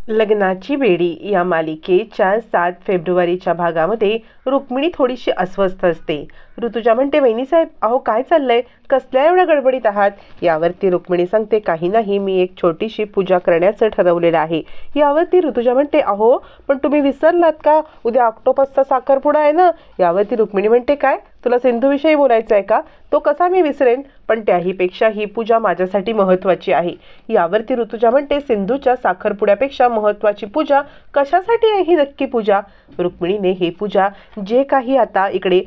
लग्नाची बेडी या मालिकेच्या 7 फेब्रुवारीच्या भागामध्ये रुक्मिणी थोडीशी अस्वस्थ असते. ऋतुजा म्हणते, वहिनीसाहेब अहो काय चाललंय, कसल्या एवढ्या गडबडीत आहात? यावरती रुक्मिणी सांगते, काही नाही, मी एक छोटीशी पूजा करण्याचं ठरवलेलं आहे. यावरती ऋतुजा म्हणते, अहो पण तुम्ही विसरलात का, उद्या ऑक्टोपसचा साखरपुडा आहे ना? यावरती रुक्मिणी म्हणते, काय तुला सिंधूविषयी बोलायचं आहे का? तो कसा मी विसरेन, पण त्याहीपेक्षा ही पूजा माझ्यासाठी महत्त्वाची आहे. यावरती ऋतुजा म्हणते, सिंधूच्या साखरपुड्यापेक्षा महत्त्वाची पूजा कशासाठी आहे ही नक्की पूजा? रुक्मिणीने ही पूजा जे काही आता इकडे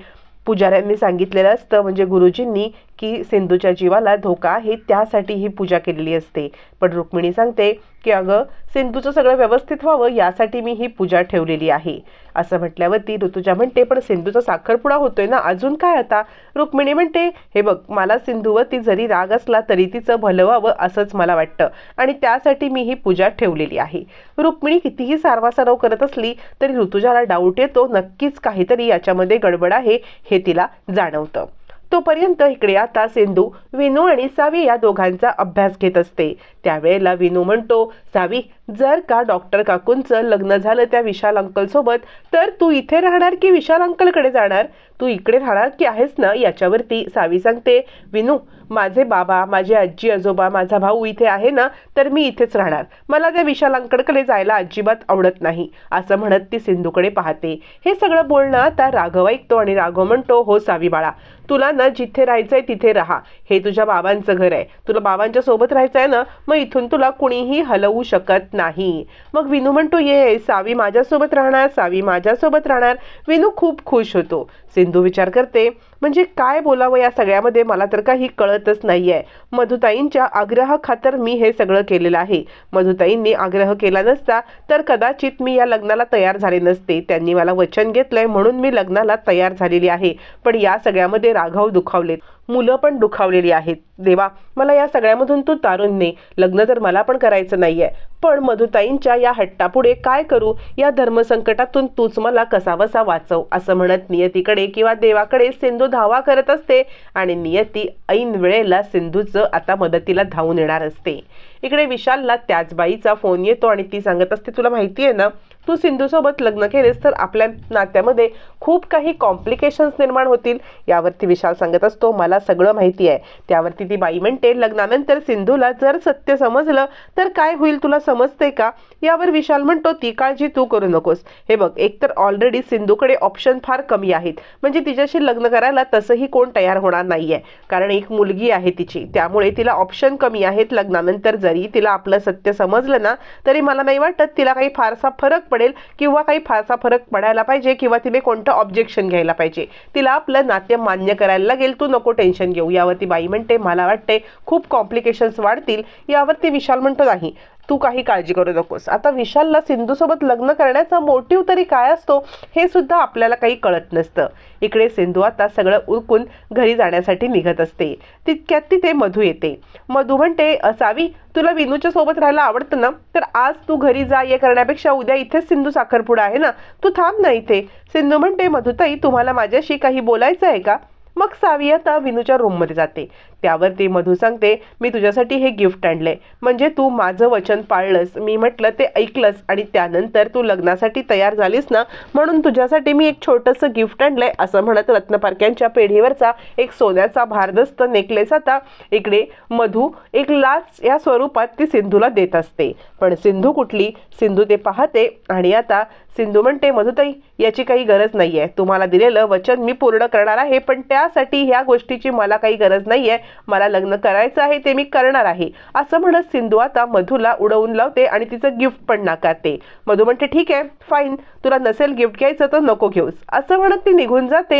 पुजाऱ्यांनी सांगितलेलं असतं, म्हणजे गुरुजींनी, की सिंधूच्या जीवाला धोका आहे त्यासाठी ही पूजा केलेली असते. पण रुक्मिणी सांगते की अगं सिंधूचं सगळं व्यवस्थित व्हावं यासाठी मी ही पूजा ठेवलेली आहे. असं म्हटल्यावरती ऋतुजा म्हणते, पण सिंधूचा साखरपुडा होतोय ना, अजून काय आता? रुक्मिणी म्हणते, हे बघ, मला सिंधूवरती जरी राग असला तरी तिचं भलं व्हावं असंच मला वाटतं आणि त्यासाठी मी ही पूजा ठेवलेली आहे. रुक्मिणी कितीही सारवासारव करत असली तरी ऋतुजाला डाऊट येतो, नक्कीच काहीतरी याच्यामध्ये गडबड आहे हे तिला जाणवतं. तोपर्यंत इकडे आता सिंधू विनू आणि सावी या दोघांचा अभ्यास घेत असते. त्यावेळेला विनू म्हणतो, सावी, जर का डॉक्टर काकूंचं लग्न झालं त्या विशाल अंकल सोबत, तर तू इथे राहणार की विशाल अंकलकडे जाणार? तू इकडे राहणार की आहेस ना? याच्यावरती सावी सांगते, विनू, माझे बाबा, माझे आजी आजोबा, माझा भाऊ इथे आहे ना, तर मी इथेच राहणार. मला त्या विशाल अंकलकडे जायला अजिबात आवडत नाही. असं म्हणत ती सिंधूकडे पाहते. हे सगळं बोलणं आता राघव ऐकतो आणि राघव म्हणतो, हो सावी बाळा, तुला ना जिथे राहायचंय तिथे राहा. हे तुझ्या बाबांचं घर आहे, तुला बाबांच्या सोबत राहायचंय ना, मग इथून तुला कुणीही हलवू शकत नाही. मग विनू म्हणतो, ये, सावी माझ्यासोबत राहणार, सावी माझ्यासोबत राहणार. विनू खूप खुश होतो. सिंधू विचार करते, म्हणजे काय बोलावं या सगळ्यामध्ये, मला तर काही कळतच नाहीये. मधुताईंच्या आग्रहाखातर मी हे सगळं केलेलं आहे. मधुताईंनी आग्रह केला नसता तर कदाचित मी या लग्नाला तयार झाले नसते. त्यांनी मला वचन घेतलंय म्हणून मी लग्नाला तयार झालेली आहे. पण या सगळ्यामध्ये राघव दुखावलेत, मुलं पण दुखावलेली आहेत. देवा, मला या सगळ्यामधून तू तारून ने. लग्न तर मला पण करायचं नाहीये, पण मधुताईंच्या या हट्टापुढे काय करू? या धर्मसंकटातून तूच मला कसाबसा वाचव. असं म्हणत नियतीकडे किंवा देवाकडे सिंधू धावा करत असते आणि नियती ऐन वेळेला सिंधूचं आता मदतीला धावून येणार असते. इकडे विशालला त्याच बाईचा फोन येतो आणि ती सांगत असते, तुला माहिती आहे ना, तू सिंधूसोबत लग्न केलेस तर आपल्या नात्यामध्ये खूप काही कॉम्प्लिकेशन्स निर्माण होतील. यावरती विशाल सांगत असतो, मला सगळं माहिती आहे. त्यावरती ती बाई म्हणते, लग्नानंतर सिंधूला जर सत्य समजलं तर काय होईल तुला समजते का? यावर विशाल म्हणतो, ती काळजी तू करू नकोस. हे बघ, एकतर ऑलरेडी सिंधूकडे ऑप्शन फार कमी आहेत, म्हणजे तिच्याशी लग्न करायला तसंही कोण तयार होणार नाहीये, कारण एक मुलगी आहे तिची, त्यामुळे तिला ऑप्शन कमी आहेत. लग्नानंतर जरी तिला आपलं सत्य समजलं ना, तरी मला नाही वाटत तिला काही फारसा फरक पडेल किंवा काही फारसा फरक पडायला पाहिजे किंवा तिने कोणतं ऑब्जेक्शन घ्यायला पाहिजे. तिला आपलं नाते मान्य करायला लागेल, तू नको टेन्शन घेऊ. यावरती बाई म्हणते, मला वाटते खूप कॉम्प्लिकेशन्स वाढतील. यावरती विशाल म्हणतो, नाही, तू काही काळजी करू नकोस. आता विशालला सिंधूसोबत लग्न करण्याचा मोटिव्ह तरी काय असतो हे सुद्धा आपल्याला काही कळत नसतं. इकडे सिंधू आता सगळं उरकून घरी जाण्यासाठी निघत असते. तितक्यात तिथे मधू येते. मधू म्हणते, सावी, तुला विनूच्या सोबत राहायला आवडतं ना, तर आज तू घरी जा ये करण्यापेक्षा उद्या इथेच सिंधू साखरपुडा आहे ना, तू थांब ना इथे. सिंधू म्हणते, मधुताई, तुम्हाला माझ्याशी काही बोलायचं आहे का? मग सावी आता विनूच्या रूममध्ये जाते. त्यावरती मधू सांगते, मी तुझ्यासाठी हे गिफ्ट आणलंय, म्हणजे तू माझं वचन पाळलंस, मी म्हटलं ते ऐकलंस आणि त्यानंतर तू लग्नासाठी तयार झालीस ना, म्हणून तुझ्यासाठी मी एक छोटंसं गिफ्ट आणलंय. असं म्हणत रत्नपारख्यांच्या पेढीवरचा एक सोन्याचा भारदस्त नेकलेस आता इकडे मधू एक लाच या स्वरूपात ती सिंधूला देत असते. पण सिंधू कुठली? सिंधू ते पाहते आणि आता सिंधू म्हणते, मधुताई, याची काही गरज नाहीये. तुम्हाला दिलेलं वचन मी पूर्ण करणार आहे, पण त्यासाठी ह्या गोष्टीची मला काही गरज नाहीये. मला लग्न करायचं आहे, ते मी करणार आहे. असं म्हणत सिंधू आता मधूला उडवून लावते आणि तिचं गिफ्ट पण नाकारते. मधू म्हणते, ठीक आहे, फाईन, तुला नसेल गिफ्ट घ्यायचं तर नको घेऊस. असं म्हणत ती निघून जाते.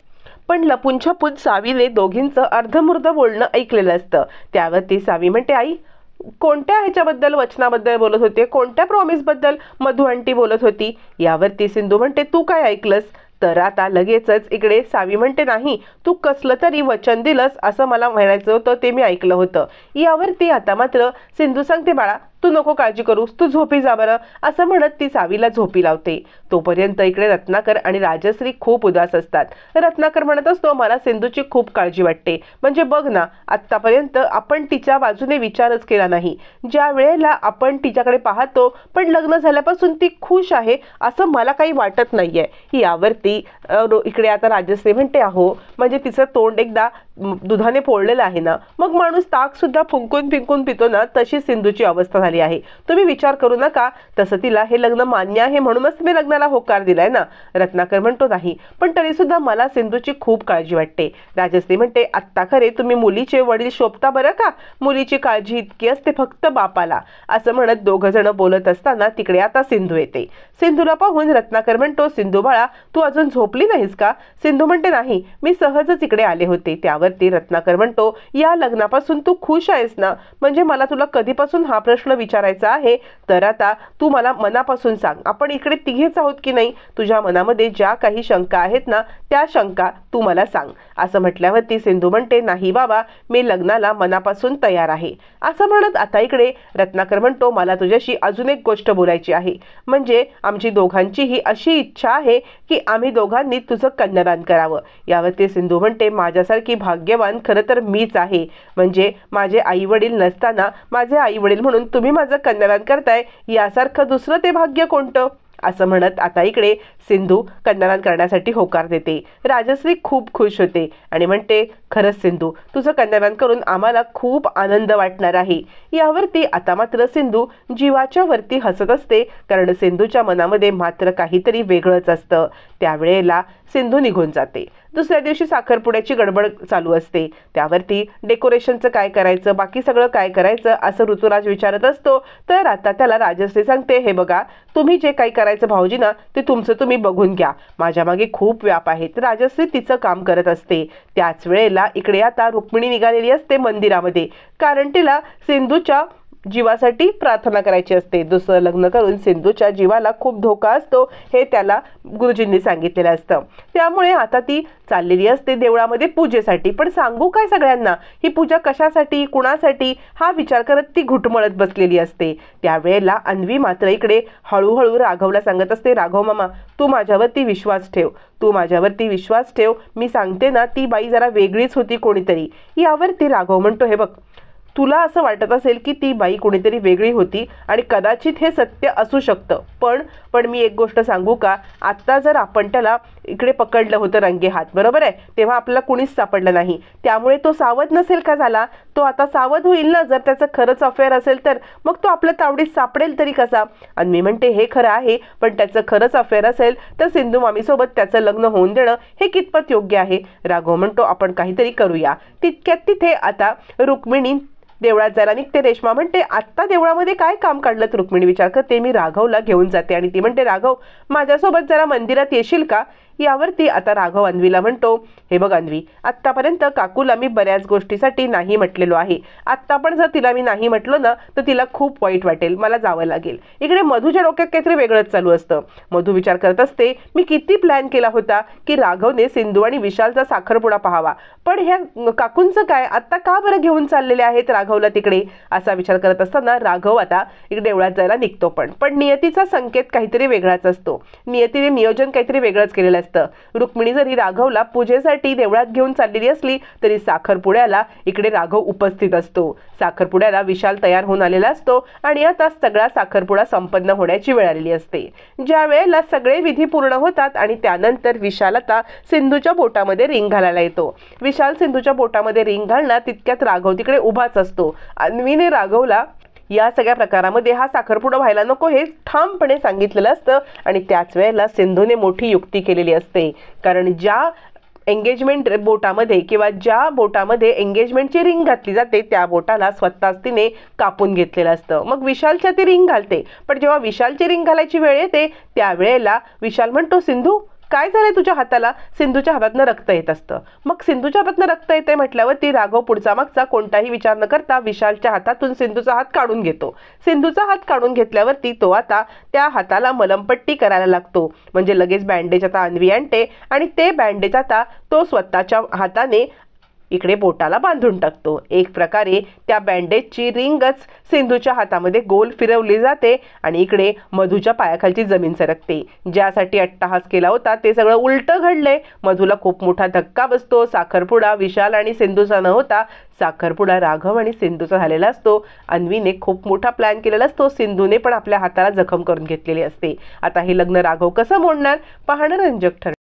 पण लपून छपून सावीने दोघींचं अर्धमुर्ध बोलणं ऐकलेलं असतं. त्यावरती सावी म्हणते, आई, कोणत्या ह्याच्याबद्दल, वचनाबद्दल बोलत होते? कोणत्या प्रॉमिसबद्दल मधू आंटी बोलत होती? यावरती सिंधू म्हणते, तू काय ऐकलंस? तर आता लगेचच इकडे सावी म्हणते, नाही, तू कसलं तरी वचन दिलंस असं मला म्हणायचं होतं, ते मी ऐकलं होतं. यावरती आता मात्र सिंधू सांगते, बाळा, तू नको काळजी करूस, तू झोपी जा बरं, असं म्हणत ती सावीला झोपी लावते. तोपर्यंत इकडे रत्नाकर आणि राजश्री खूप उदास असतात. रत्नाकर म्हणत असतो, मला सिंधूची खूप काळजी वाटते. म्हणजे बघ ना, आत्तापर्यंत आपण तिच्या बाजूने विचारच केला नाही. ज्या वेळेला आपण तिच्याकडे पाहतो, पण लग्न झाल्यापासून ती खुश आहे असं मला काही वाटत नाहीये. यावरती इकडे आता राजश्री म्हणते, अहो म्हणजे तिचं तोंड एकदा दुधाने पोळलेलं आहे ना, मग माणूस ताक सुद्धा फुंकून फिंकून पितो ना, तशी सिंधूची अवस्था झाली आहे. तुम्ही विचार करू नका. तसं तिला हे लग्न मान्य आहे म्हणूनच मी लग्नाला होकार दिलाय ना. रत्नाकर म्हणतो, नाही, पण तरी सुद्धा मला सिंधूची खूप काळजी वाटते. राजश्री म्हणते, आत्ता खरे तुम्ही मुलीचे वडील शोभता बरं का, मुलीची काळजी इतकी असते फक्त बापाला. असं म्हणत दोघं जण बोलत असताना तिकडे आता सिंधू येते. सिंधूला पाहून रत्नाकर म्हणतो, सिंधू बाळा, तू अजून झोपली नाहीस का? सिंधू म्हणते, नाही, मी सहजच इकडे आले होते. त्यावरती रत्नाकर म्हणतो, या लग्नापासून तू खुश आहेस ना? म्हणजे मला तुला कधीपासून हा प्रश्न विचारायचा आहे, तर आता तू मला मनापासून सांग. आपण इकडे तिघेच आहोत की नाही? तुझ्या मनामध्ये ज्या काही शंका आहेत ना, त्या शंका तू मला सांग. असं म्हटल्यावरती सिंधू म्हणते, नाही बाबा, मी लग्नाला मनापासून तयार आहे. असं म्हणत आता इकडे रत्नाकर म्हणतो, मला तुझ्याशी अजून एक गोष्ट बोलायची आहे. म्हणजे आमची दोघांचीही अशी इच्छा आहे की आम्ही दोघांनी तुझं कन्यादान करावं. यावरती सिंधू म्हणते, माझ्यासारखी भाग्यवान खरं तर मीच आहे. म्हणजे माझे आई वडील नसताना माझे आई वडील म्हणून तुम्ही माझं कन्यादान करताय, यासारखं दुसरं ते भाग्य कोणतं? असं म्हणत आता इकडे सिंधू कन्यादान करण्यासाठी होकार देते. राजश्री खूप खुश होते आणि म्हणते, खरंच सिंधू, तुझं कन्यादान करून आम्हाला खूप आनंद वाटणार आहे. यावरती आता मात्र सिंधू जीवाच्या वरती हसत असते, कारण सिंधूच्या मनामध्ये मात्र काहीतरी वेगळंच असतं. त्यावेळेला सिंधू निघून जाते. दुसऱ्या दिवशी साखरपुड्याची गडबड चालू असते. त्यावरती डेकोरेशनचं काय करायचं, बाकी सगळं काय करायचं असं ऋतुराज विचारत असतो. तर आता त्याला राजश्री सांगते, हे बघा, तुम्ही जे काही करायचं भाऊजी ना, ते तुमचं तुम्ही बघून घ्या, माझ्या मागे खूप व्याप आहेत. राजश्री तिचं काम करत असते. त्याच वेळेला इकडे आता रुक्मिणी निघालेली असते मंदिरामध्ये, कारण तिला सिंधूच्या जीवासाठी प्रार्थना करायची असते. दुसरं लग्न करून सिंधूच्या जीवाला खूप धोका असतो हे त्याला गुरुजींनी सांगितलेलं असतं. त्यामुळे आता ती चाललेली असते देवळामध्ये पूजेसाठी. पण सांगू काय सगळ्यांना, ही पूजा कशासाठी, कुणासाठी, हा विचार करत ती घुटमळत बसलेली असते. त्यावेळेला अन्वी मात्र इकडे हळूहळू राघवला सांगत असते, राघव मामा, तू माझ्यावरती विश्वास ठेव, तू माझ्यावरती विश्वास ठेव, मी सांगते ना, ती बाई जरा वेगळीच होती कोणीतरी. यावरती राघव म्हणतो, हे बघ, तुला असं वाटत असेल की ती बाई कोणीतरी वेगळी होती आणि कदाचित हे सत्य असू शकतं, पण मी एक गोष्ट सांगू का, आत्ता जर आपण त्याला इकडे पकडलं होतं रंगेहात, बरोबर आहे, तेव्हा आपल्याला कुणीच सापडलं नाही. त्यामुळे तो सावध नसेल का झाला? तो आता सावध होईल ना. जर त्याचं खरंच अफेअर असेल तर मग तो आपल्या तावडीत सापडेल तरी कसा? आणि मी म्हणते, हे खरं आहे, पण त्याचं खरंच अफेअर असेल तर सिंधू मामीसोबत त्याचं लग्न होऊन देणं हे कितपत योग्य आहे? राघव म्हणतो, आपण काहीतरी करूया. तितक्यात तिथे आता रुक्मिणी देवळात जायला निघते. रेश्मा म्हणते, आत्ता देवळामध्ये काय काम काढलं? रुक्मिणी विचार करते, मी राघवला घेऊन जाते. आणि ती म्हणते, राघव, माझ्यासोबत जरा मंदिरात येशील का? यावरती आता राघव अन्वीला म्हणतो, हे बघ अन्वी, आत्तापर्यंत काकूला मी बऱ्याच गोष्टीसाठी नाही म्हटलेलो आहे. आत्ता पण जर तिला मी नाही म्हटलो ना, तर तिला खूप वाईट वाटेल, मला जावं लागेल. इकडे मधूच्या डोक्यात काहीतरी वेगळंच चालू असतं. मधू विचार करत असते, मी किती प्लॅन केला होता की राघवने सिंधू आणि विशालचा साखरपुडा पाहावा, पण ह्या काकूंचं काय, आत्ता का बरं घेऊन चाललेले आहेत राघवला तिकडे? असा विचार करत असताना राघव आता इकडे देवळात जायला निघतो. पण नियतीचा संकेत काहीतरी वेगळाच असतो. नियतीने नियोजन काहीतरी वेगळंच केलेलं असतं. रुक्मिणी जरी राघवला पूजेसाठी देवळात घेऊन चाललेली असली तरी साखरपुड्याला इकडे राघव उपस्थित असतो. साखरपुड्याला विशाल तयार होऊन आलेला असतो आणि आता सगळा साखरपुडा संपन्न होण्याची वेळ आलेली असते. ज्या वेळेला सगळे विधी पूर्ण होतात आणि त्यानंतर विशाल आता सिंधूच्या बोटामध्ये रिंग घालायला येतो. विशाल सिंधूच्या बोटामध्ये रिंग घालणार तितक्यात राघव तिकडे उभाच असतो. अन्वीने राघवला या सगळ्या प्रकारामध्ये हा साखरपुडा व्हायला नको हे ठामपणे सांगितलेलं असतं. आणि त्याच वेळेला सिंधूने मोठी युक्ती केलेली असते, कारण ज्या एंगेजमेंट बोटामध्ये किंवा ज्या बोटामध्ये एंगेजमेंटची रिंग घातली जाते त्या बोटाला स्वतःच तिने कापून घेतलेलं असतं. मग विशालच्या ती रिंग घालते, पण जेव्हा विशालची रिंग घालायची वेळ येते त्यावेळेला विशाल म्हणतो, सिंधू, काय झालंय तुझ्या हाताला? सिंधूच्या हातातनं रक्त येत असतं. मग सिंधूच्या हातातनं रक्त येते म्हटल्यावर ती राघव पुढचा मागचा कोणताही विचार न करता विशालच्या हातातून सिंधूचा हात काढून घेतो. सिंधूचा हात काढून घेतल्यावरती तो आता त्या हाताला मलमपट्टी करायला लागतो. म्हणजे लगेच बँडेज आता अन्वी आणते आणि ते बँडेज आता तो स्वतःच्या हाताने इकडे बोटाला बांधून टाकतो। एक प्रकारे त्या बँडेजची रिंगच सिंधूच्या हातामध्ये गोल फिरवली जाते आणि इकडे मधूच्या पायाखालची जमीन सरकते। ज्यासाठी अट्टहास केला होता ते सगळं उलटं घडले। मधूला खूप मोठा धक्का बसतो। साखरपुडा विशाल आणि सिंधूचा न होता साखरपुडा राघव आणि सिंधूचा झालेला असतो। अन्वीने खूप मोठा प्लॅन केलेला असतो। सिंधूने पण आपल्या हाताला जखम करून घेतलेली असते। आता हे लग्न राघव कसं मोडणार पाहणं रंजक ठरणार।